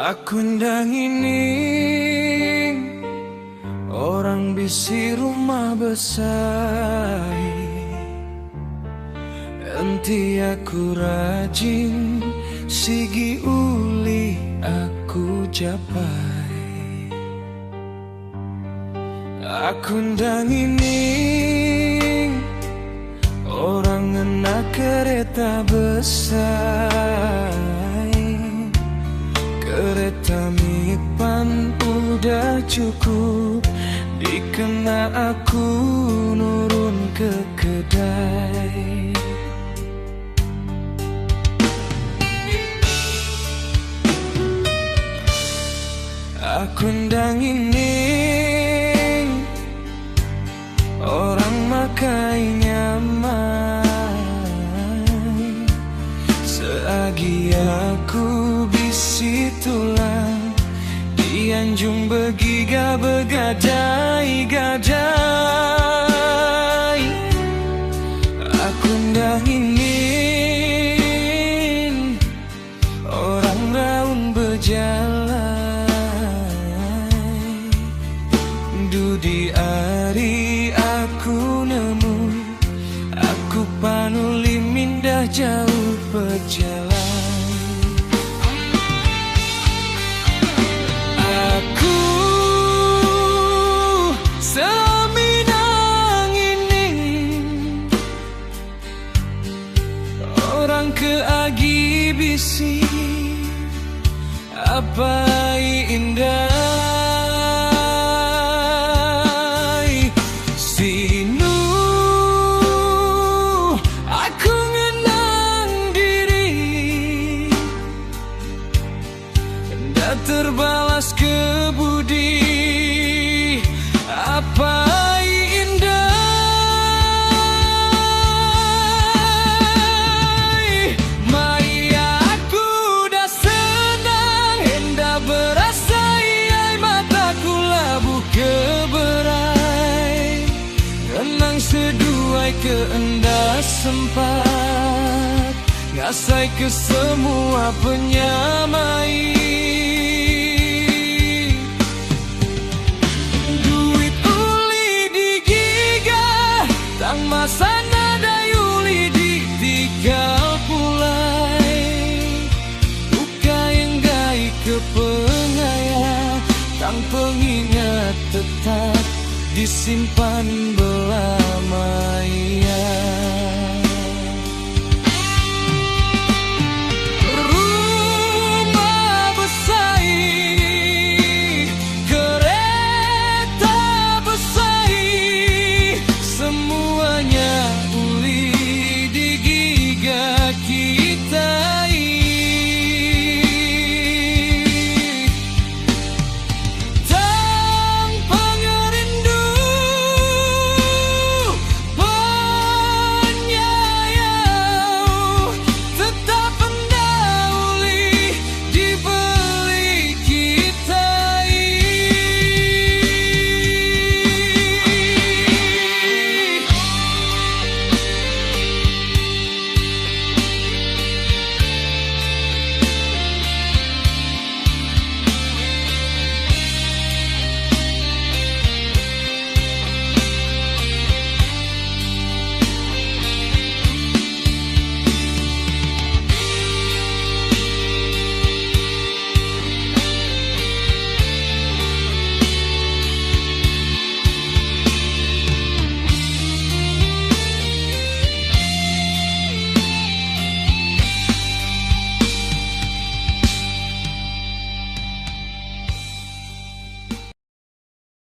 Aku ndang ini orang bisi rumah besar. Enti aku rajin sigi uli aku capai. Aku ndang ini orang enak kereta besar. Kereta mipan udah cukup, dikena aku nurun ke kedai. Aku ndang ini orang makai nyaman. Seagi aku bisi tulang, dianjung begiga begadai-gadai. Aku ndang ini orang raun berjalan. Dudi ari aku nemu, aku panuli mindah jauh berjalan. Aku seminang ini orang keagi bisi apa indah. Terbalas ke budi apa indah. Maya aku dah senang, hendak berasa iai mataku labuh keberai. Renang seduai ke endah sempat, ngasai ke semua penyamai. Masa nada yuli ditinggal pulai. Luka yang gai ke pengaya, tang pengingat tetap disimpan belamanya.